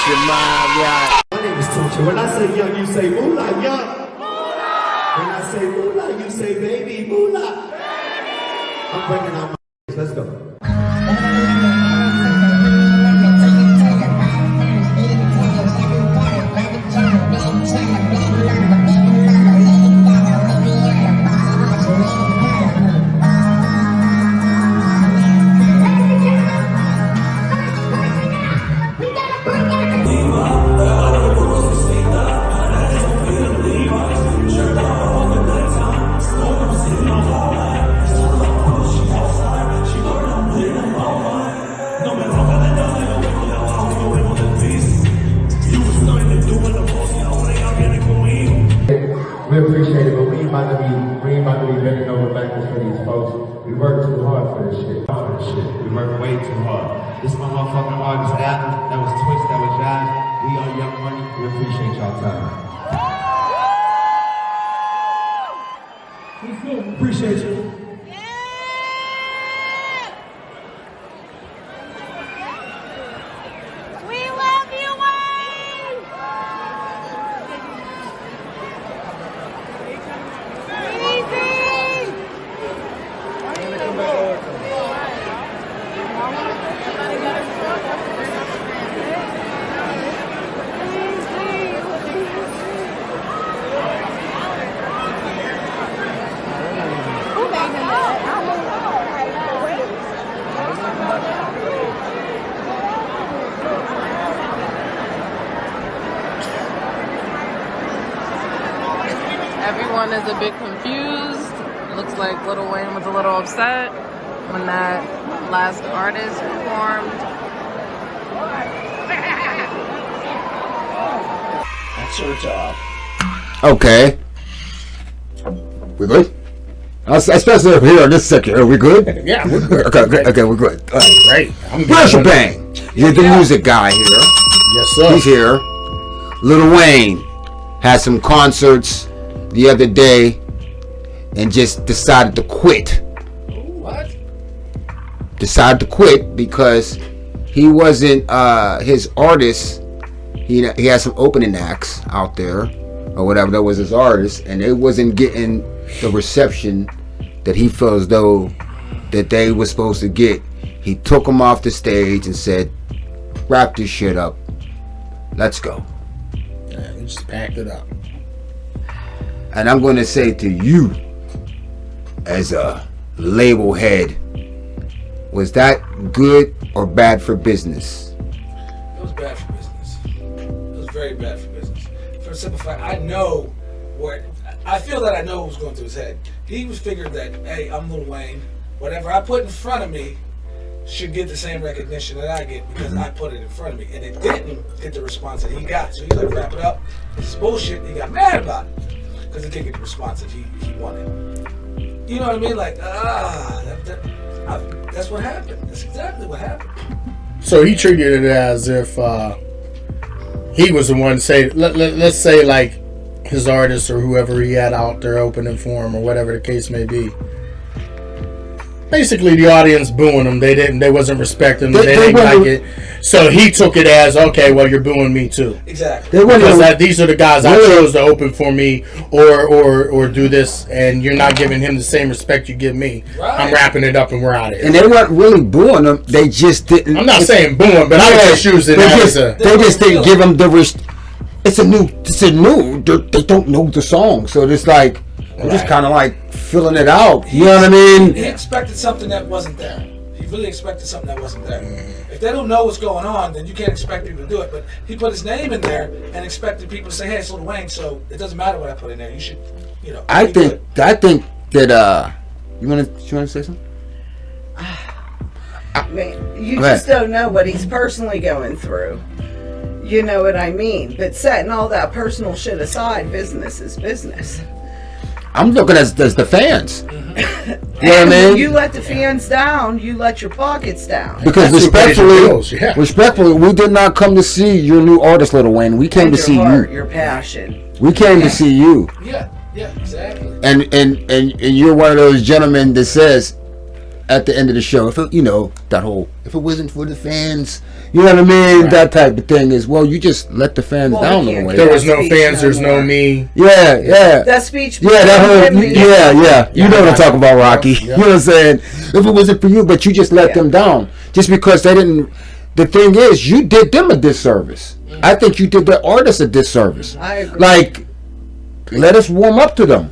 your mind right. My name is Tunchi. When I say young, you say moolah, young. When I say moolah, you say baby, moolah. I'm bringing out my let's go. We appreciate it, but we ain't about to be bending over backwards for these folks. We work too hard for this shit. We work way too hard. This is my motherfucking artist, Allan. That was Twist, that was Yaj. We are Young Money. We appreciate y'all time. Appreciate you. Everyone is a bit confused. Looks like Lil Wayne was a little upset when that last artist performed. That's your job. Okay. We good? Especially up here in this section. Are we good? Yeah, we're good. Okay, we're good. Great. Commercial Bang. You're the music guy here. Yes, sir. He's here. Lil Wayne had some concerts the other day and just decided to quit. What? Decided to quit because he wasn't his artist. He had some opening acts out there or whatever that was his artist, and it wasn't getting the reception that he felt as though that they were supposed to get. He took them off the stage and said, wrap this shit up, let's go. Yeah, he just packed it up. And I'm going to say to you, as a label head, was that good or bad for business? It was bad for business. It was very bad for business. For a simple fact, I know what I feel that I know what was going through his head. He was figuring that, hey, I'm Lil Wayne. Whatever I put in front of me should get the same recognition that I get because I put it in front of me. And it didn't get the response that he got. So he's like, wrap it up. This is bullshit. He got mad about it because he didn't get the response that he wanted. You know what I mean? Like, that's what happened. That's exactly what happened. So he treated it as if he was the one to say, let's say like his artist or whoever he had out there opening for him or whatever the case may be. Basically, the audience booing him. They wasn't respecting him. They didn't like it. So he took it as, okay, well, you're booing me too. Exactly. Because these are the guys I chose to open for me or do this, and you're not giving him the same respect you give me. Right. I'm wrapping it up and we're out of here. And they weren't really booing him. They just didn't. I'm not saying booing, but I was just using that as a. They just didn't give him the It's a new. They don't know the song, so it's like I'm just kind of like filling it out. You know what I mean? He expected something that wasn't there. He really expected something that wasn't there. If they don't know what's going on, then you can't expect people to do it. But he put his name in there and expected people to say, "Hey, it's Lil Wayne," so it doesn't matter what I put in there. You should, you know. I think that you want to say something? I mean, you just don't know what he's personally going through. You know what I mean? But setting all that personal shit aside, business is business. I'm looking as the fans. You know what I mean? When you let the fans down, you let your pockets down. Because respectfully, we did not come to see your new artist, Lil Wayne. We came to see you. Your passion. We came to see you. Yeah, exactly. And you're one of those gentlemen that says, at the end of the show, if it, that whole, if it wasn't for the fans, you know what I mean? Right. That type of thing is, well, you just let the fans down we the can't way. do There was that no speech fans, there's no more. me. Yeah. That speech. Yeah, that whole, yeah. You know what I'm talking about, Rocky. Yeah. You know what I'm saying? If it wasn't for you, but you just let them down. Just because they didn't. The thing is, you did them a disservice. I think you did the artists a disservice. I agree. Like, let us warm up to them.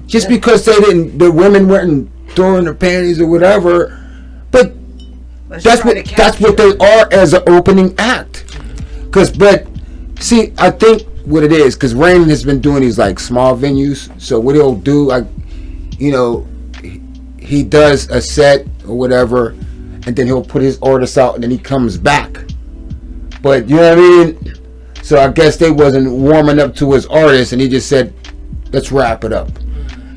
Just because they didn't, the women weren't throwing their panties or whatever. But that's what they are as an opening act. But see, I think what it is, because Raymond has been doing these like small venues. So what he'll do, like, he does a set or whatever, and then he'll put his artists out, and then he comes back. But you know what I mean? So I guess they wasn't warming up to his artists, and he just said, "Let's wrap it up."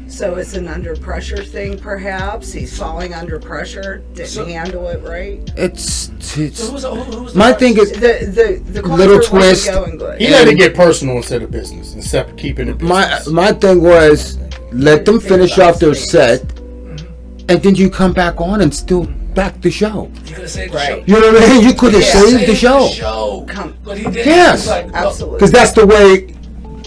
So it's an under pressure thing, perhaps. He's falling under pressure. Didn't handle it right. It's So who's my thing is The Little concert Twist. wasn't going good. He let it get personal instead of business, instead of keeping it business. my thing was let them finish off their set, and then you come back on and still back the show. You could have saved Right. the You know what I mean? You could have saved the show. But he didn't. Yes. He was like, look, Absolutely. Because that's the way,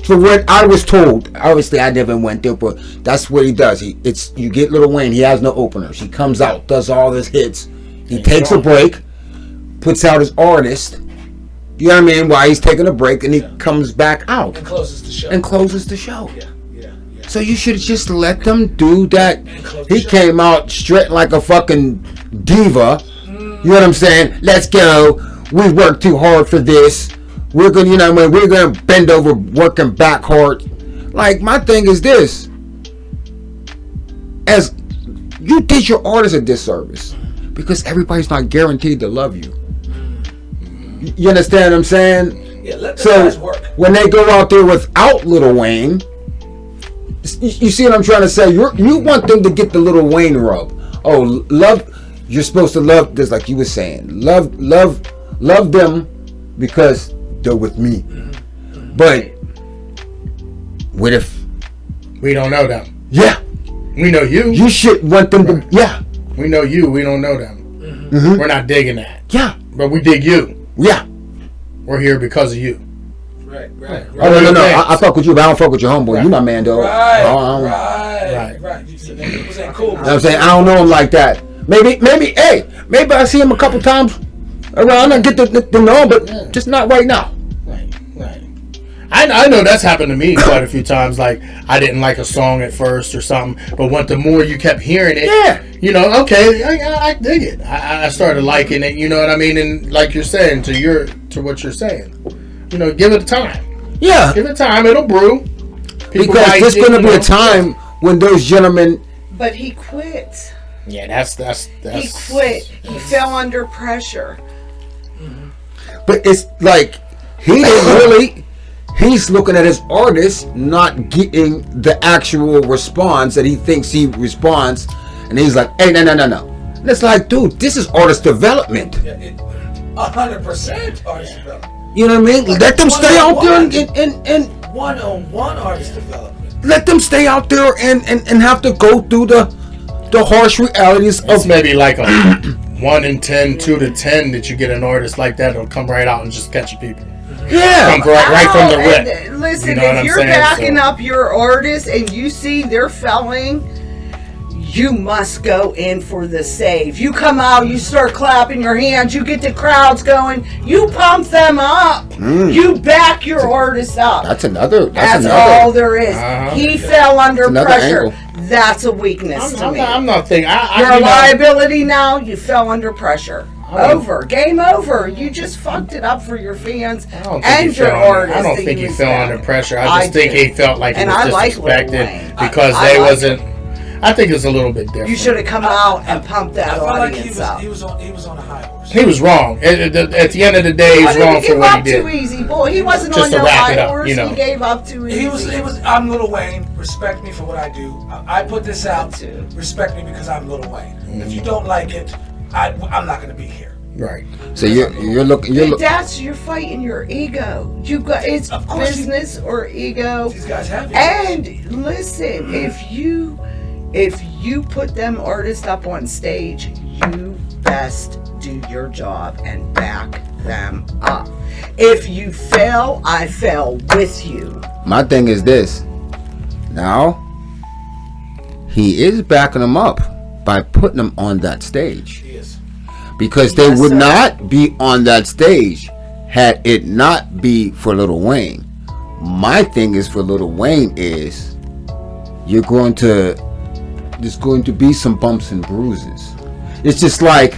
for what I was told. Obviously, I never went there, but that's what he does. You get Lil Wayne. He has no openers. He comes out, does all his hits. He takes a break, puts out his artist. You know what I mean? While he's taking a break, and he comes back out and closes the show. and closes the show. Yeah. So you should just let them do that. He came out straight like a fucking diva. You know what I'm saying? Let's go. We worked too hard for this. We're gonna, we're gonna bend over, working back hard. Like, my thing is this: as you did your artist a disservice, because everybody's not guaranteed to love you. You understand what I'm saying? Yeah, let the So guys work. when they go out there without Lil Wayne, you see what I'm trying to say? You want them to get the Lil Wayne rub. Oh, love. You're supposed to love this, like you were saying. Love them because they're with me. But what if? We don't know them. Yeah, We know you. you should want them to. Yeah, We know you. We don't know them. We're not digging that. yeah, But we dig you. yeah. We're here because of you. Right. Oh no. I fuck with you, but I don't fuck with your homeboy. You my man, though. Right. Right. You ain't cool. You know what I'm saying? I don't know him like that. Maybe I see him a couple times around and get to know him, but just not right now. Right. I know that's happened to me quite a few times. Like, I didn't like a song at first or something, but the more you kept hearing it, okay, I dig it. I started liking it. You know what I mean? And like you're saying, to what you're saying, give it time. Yeah, Give it time. It'll brew. People because like there's it, going to be a time when those gentlemen. But he quit. Yeah, that's. He quit. He fell under pressure. But it's like he didn't really. He's looking at his artist not getting the actual response that he thinks he responds, and he's like, "Hey, no." And it's like, dude, this is artist development. 100% artist development. You know what I mean? Let them stay out there and One-on-one artist development. let them stay out there and have to go through the harsh realities It's of. maybe like a 1 in 10, 2 to 10 that you get an artist like that that'll come right out and just catch people. Yeah. Come right from the rip. And listen, You know what if I'm you're saying? backing So- up your artist and you see they're failing, you must go in for the save. You come out, you start clapping your hands, you get the crowds going, you pump them up. You back your artist up. That's another. That's all there is. Uh-huh. He fell under another pressure. angle. That's a weakness to me. I'm not thinking. You're a liability now. You fell under pressure. Over. Game over. You just fucked it up for your fans and your artists. I don't think he fell under pressure. I just think he felt like he And was I like Lil disrespected Wayne. because I they like wasn't. I think it's a little bit different. You should have come out and pumped that I felt like audience up. he was on a high horse. He was wrong. At the end of the day, he was wrong for what he He gave up too did. easy, boy. He wasn't Just on to no wrap it high up, horse. you know. He gave up too easy. He was. I'm Lil Wayne. Respect me for what I do. I put this out. too. Respect me because I'm Lil Wayne. If you don't like it, I'm not going to be here. Right. So you're looking. You're fighting your ego. You got it's Of course business or ego. These guys have it. And listen, If you put them artists up on stage, you best do your job and back them up. If you fail, I fail with you. My thing is this. Now, he is backing them up by putting them on that stage. Yes. Because they would not be on that stage had it not be for Lil Wayne. My thing is for Lil Wayne is there's going to be some bumps and bruises. It's just like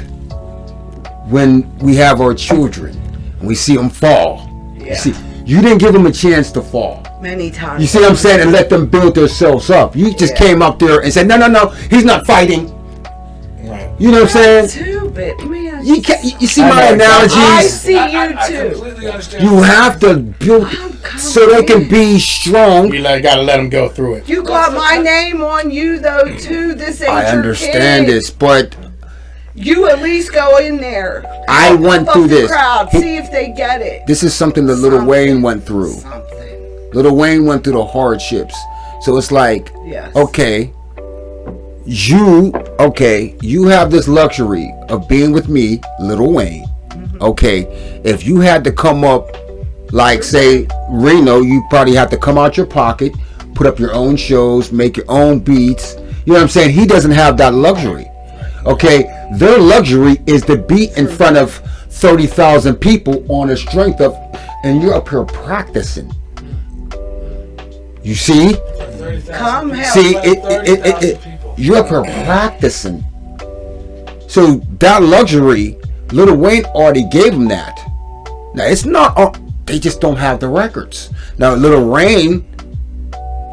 when we have our children and we see them fall. Yeah. You didn't give them a chance to fall. Many times. You see what I'm saying? And let them build themselves up. You just came up there and said, no, he's not fighting. Right. You know what I'm saying? Too, but man, You see my analogies? I see you I too. completely understand. You have to build so they can be strong. You gotta let them go through it. You got my name on you though too. This ain't I your understand kid. this, but You at least go in there. I went Pump through up the this. crowd, see if they get it. This is something that Lil Wayne went through. Something. Lil Wayne went through the hardships. So it's like, Yes. okay, you have this luxury of being with me, Lil Wayne. Okay, if you had to come up, like say Reno, you probably have to come out your pocket, put up your own shows, make your own beats. You know what I'm saying? He doesn't have that luxury. Okay, their luxury is to be in front of 30,000 people on the strength of, and you're up here practicing. You see? Come help. See, you're up here practicing. So that luxury, Lil Wayne already gave him that. Now it's not. They just don't have the records. Now Lil Wayne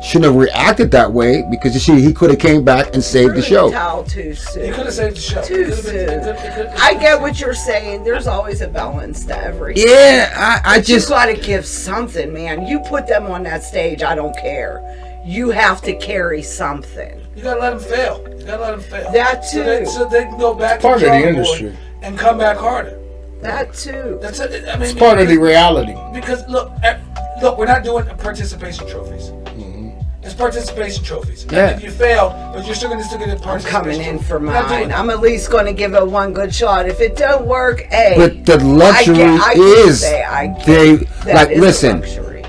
shouldn't have reacted that way because you see, he could have came back and saved the show. Too soon. You could have saved the show. Too soon. I get what you're saying. There's always a balance to everything. Yeah, I just You gotta give something, man. You put them on that stage, I don't care. You have to carry something. You gotta let them fail. That too. So they can go back Part to of the the drawing board industry. and come back harder. That too. That's it. I mean, It's part of the reality. Because look, we're not doing participation trophies. It's participation trophies. Yeah. And if you fail, but you're still going to get a I'm participation coming in trophy. for We're not doing mine. that. I'm at least going to give it one good shot. If it don't work, hey. But the luxury I can is say I get they that like is a listen. luxury.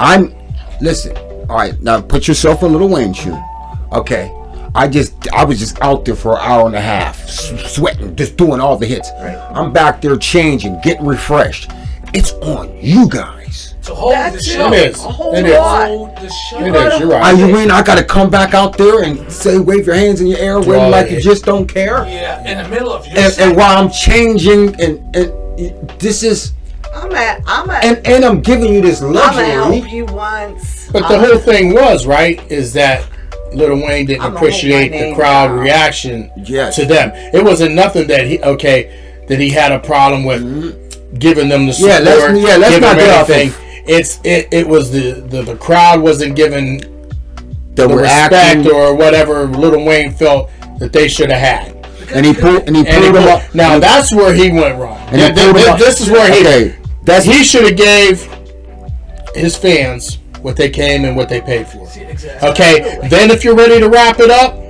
Listen. All right, now put yourself in Lil Wayne's shoe. Okay, I was just out there for an hour and a half, sweating, just doing all the hits. Right. I'm back there changing, getting refreshed. It's on you guys. So hold That the too. show. It is. A whole It is. lot. Hold the show. It is. You're Are right. you mean I gotta come back out there and say wave your hands in your air, wave Draw like it. you just don't care? Yeah, in the middle of your And set. while I'm changing, and this is, I'm and I'm giving you this gonna help luxury. you once. But the whole thing was, right, is that Lil Wayne didn't I'm gonna hold appreciate my the name crowd down. reaction Yes. to them. It wasn't nothing that he had a problem with giving them the support, let's giving not them get off anything. It was the crowd wasn't given That the we're respect acting, or whatever Lil Wayne felt that they should have had. and he pulled them up. Now that's where he went wrong. And he pulled them up. This is where he he should have gave his fans what they came and what they paid for. Exactly. Okay, then if you're ready to wrap it up.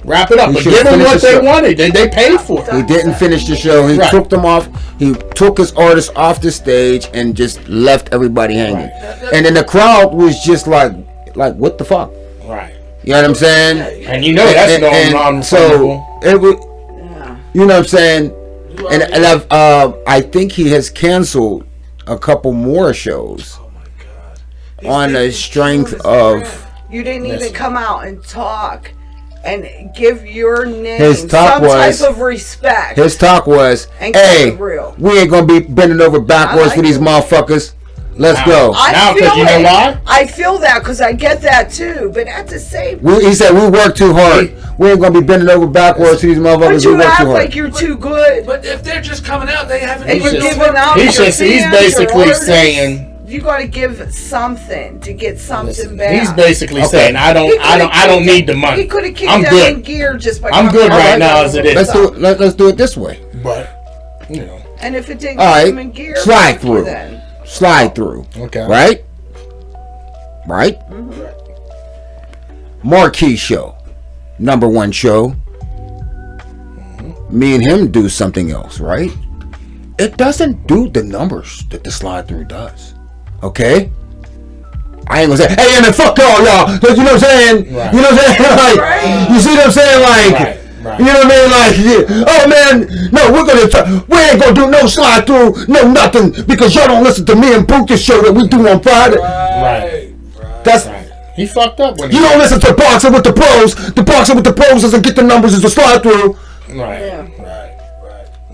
He But should've give them finished what the they show. wanted. They paid for it. He didn't finish the show. He Right. took them off. He took his artists off the stage and just left everybody hanging. And then the crowd was just like what the fuck? Right. You know what I'm saying? And you know that's And non-refundable. so it was. You know what I'm saying? And I think he has canceled a couple more shows on the strength of You didn't even come out and talk and give your name His talk some was- type of respect. his talk was, And keep "Hey, it real. we ain't gonna be bending over backwards I for like these it. motherfuckers. Let's go." Now, feel 'cause you know it. why? I feel that because I get that too. But at the same He said we work too hard. We ain't gonna be bending over backwards to these but motherfuckers. We you work act too hard. like you're too good. But if they're just coming out, they haven't And even you're just- giving out he's your just- he's fans or basically artists. saying- You got to give something to get something back. He's basically Okay. saying, I don't need the He money. could have kicked I'm them in good. gear just by I'm coming good out right and now doing as it what is. Let's it's do up. it. Let's do it this way. But you know, And if it didn't All kick right, them in gear, slide fuck you through. then. Slide through. okay, Right. Right. Mm-hmm. Marquee show. #1 show, me and him do something else, right? It doesn't do the numbers that the slide through does. Okay? I ain't gonna say, hey, man, fuck y'all. You know what I'm saying? Right. You know what I'm saying? Like, you see what I'm saying? Like, Right. you know what I mean? Like, yeah. Oh man, no, we ain't gonna do no slide through, no nothing, because y'all don't listen to me and Brutus show that we do on Friday. Right. That's He fucked up when you don't listen to Boxing with the Pros. The Boxing with the Pros doesn't get the numbers as a slide through. Right. Yeah.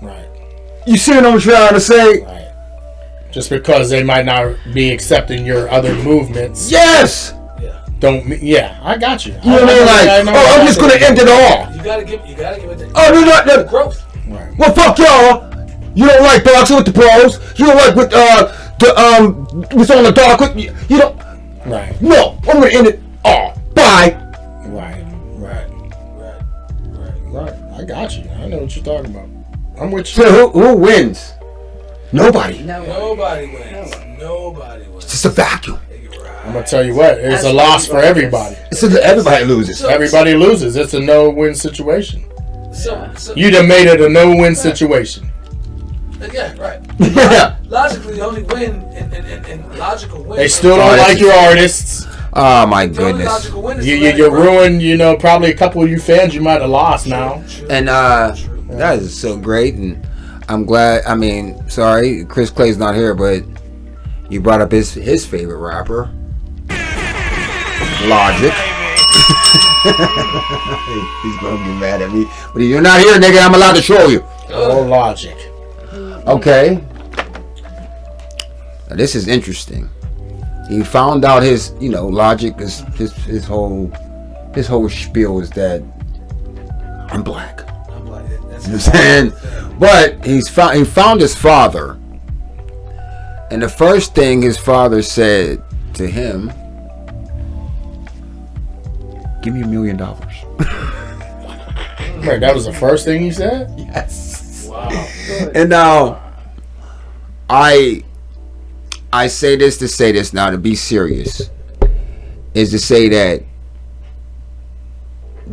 Right. You see what I'm trying to say? Right. Just because they might not be accepting your other movements. Yes. I got you. You know what I mean? Like, I'm just gonna end it all. You gotta give it the No. growth. Right. Well, fuck y'all. You don't like Boxing with the Pros. You don't like what's on the dark. You don't. Right. No, I'm gonna end it all. Bye. Right. I got you. I know what you're talking about. I'm with you. So who wins? Nobody. Nobody wins. Nobody wins. It's just a vacuum. I'm gonna tell you what. It's a loss for everybody. Everybody loses. Everybody loses. It's a no-win situation. So You done made it a no-win situation. yeah, right. Yeah. Logically, the only win and logical win. They still don't like your artists. Oh my The only goodness. logical win is You're ruined. Probably a couple of you fans you might have lost now. And that is so great, and I'm glad. I mean, sorry, Chris Clay's not here, but you brought up his favorite rapper, Logic. He's gonna be mad at me, but if you're not here, nigga, I'm allowed to show you. Oh, Logic. Okay. Now, this is interesting. He found out his, Logic is his whole spiel is that I'm black. You know what I'm saying? But he found his father, and the first thing his father said to him, "Give me $1 million." Wait, that was the first thing he said? Yes. Wow. And now, I say this to say this now, to be serious, is to say that,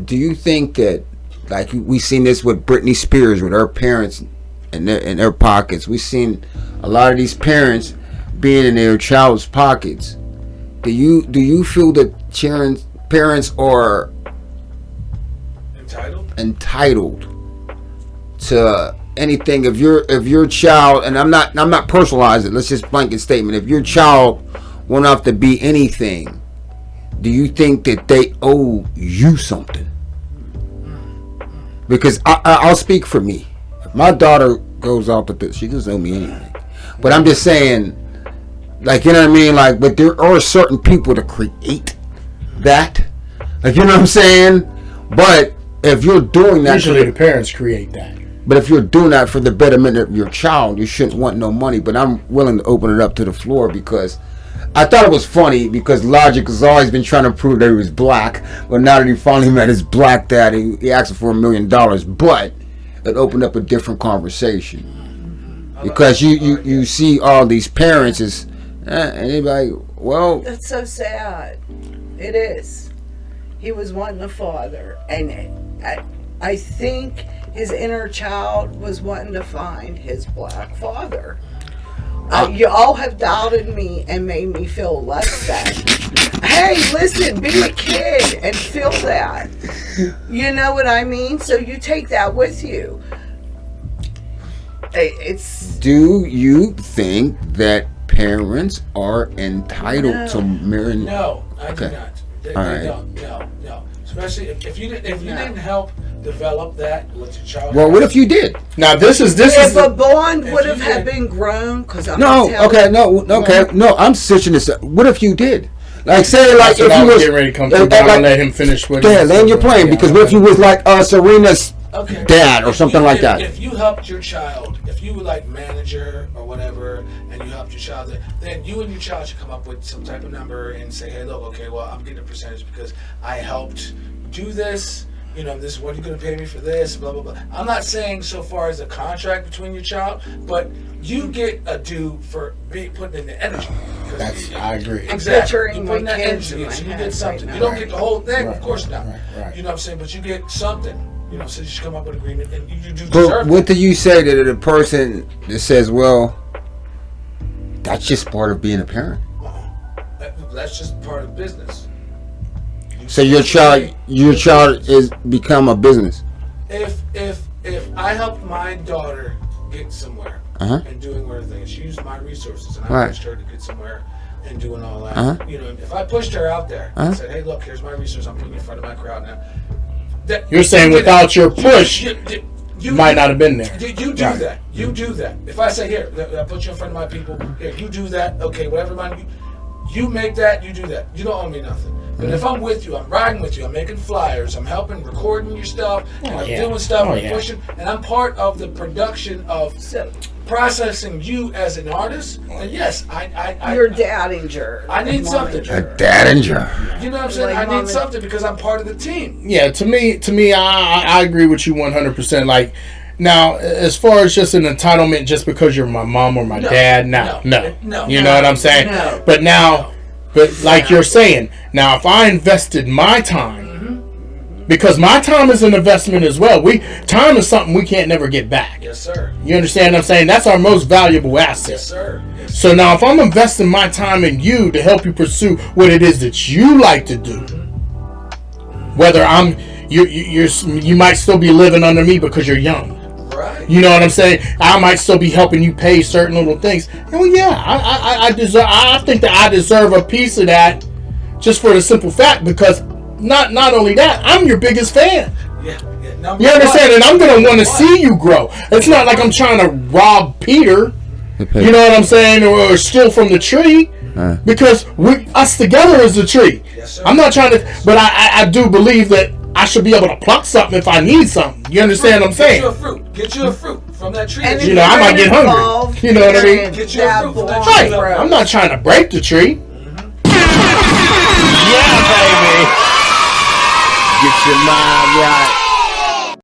do you think that, like we seen this with Britney Spears, with her parents in their pockets. We've seen a lot of these parents being in their child's pockets. Do you feel that parents are entitled to anything? If your child, and I'm not personalizing, let's just blanket statement. If your child went off to be anything, do you think that they owe you something? Because I'll speak for me. If my daughter goes out to this, she doesn't owe me anything. But I'm just saying, like, you know what I mean? Like, but there are certain people that create that. Like, you know what I'm saying? But if you're doing that, usually the parents create that. But if you're doing that for the betterment of your child, you shouldn't want no money. But I'm willing to open it up to the floor, because I thought it was funny, because Logic has always been trying to prove that he was black. But now that he finally met his black dad, he asked for $1 million. But it opened up a different conversation, because you see all these parents as anybody. Well, that's so sad. It is. He was wanting a father, and I think his inner child was wanting to find his black father. You all have doubted me and made me feel less than. Hey, listen, be a kid and feel that. You know what I mean? So you take that with you. Do you think that parents are entitled to marry? No, I do not. They right. don't. No. Especially if you didn't help develop that with your child. Well, what if you did? Now this is if a bond would have been grown, because I'm no. I'm switching this up. What if you did? Like, say, like, if you was getting ready to come through, but I'm gonna let him finish with. Yeah, land your plane, because what if you was like Serena's dad or something like that? If you helped your child, if you were like manager or whatever, and you helped your child, then you and your child should come up with some type of number and say, hey, look, okay, well, I'm getting a percentage because I helped do this, You know, this, what are you going to pay me for this, blah, blah, blah. I'm not saying so far as a contract between your child, but you get a due for putting in the energy. I agree. Exactly. picturing You put my that kids energy in in, so my you head get something. right You don't now. get the whole thing, Right, of course not. right. You know what I'm saying? But you get something. You know, so you should come up with an agreement, and you do But deserve what it. do you say to the person that says, well, that's just part of being a parent? That's just part of business. So your child is become a business. If I helped my daughter get somewhere and doing her thing, and she used my resources, and I pushed her to get somewhere and doing all that, you know, if I pushed her out there and said, "Hey, look, here's my resource. I'm putting you in front of my crowd now." You're saying without your push, you might not have been there. You do that. You do that. If I say, "Here, I put you in front of my people. Here, you do that. Okay, whatever money you make that, you do that. You don't owe me nothing." But if I'm with you, I'm riding with you, I'm making flyers, I'm helping recording your stuff, and I'm doing stuff, I'm pushing, and I'm part of the production of processing you as an artist, then yes, You're Daddinger. I need something. A Daddinger. You know what I'm saying? Like I need something because I'm part of the team. Yeah, to me, I agree with you 100%. Like, now, as far as just an entitlement, just because you're my mom or my dad, no. You know what I'm saying? No. But now, like you're saying, now if I invested my time, because my time is an investment as well. Time is something we can't never get back. Yes, sir. You understand what I'm saying? That's our most valuable asset. Yes, sir. Yes, So now if I'm investing my time in you to help you pursue what it is that you like to do, whether you might still be living under me because you're young. Right. You know what I'm saying? I might still be helping you pay certain little things. Oh yeah, I deserve. I think that I deserve a piece of that, just for the simple fact because not only that, I'm your biggest fan. Yeah. You understand? And I'm gonna want to see you grow. It's not like I'm trying to rob Peter. You know what I'm saying, or steal from the tree. Because us together is the tree. Yes, sir. I'm not trying to, but I do believe that I should be able to pluck something if I need something. You understand what I'm saying? Get you a fruit from that tree. And You know, I might get hungry. You know what I mean? Get you a fruit from that Right. tree. I'm not trying to break the tree. Yeah, baby. Get your mind right.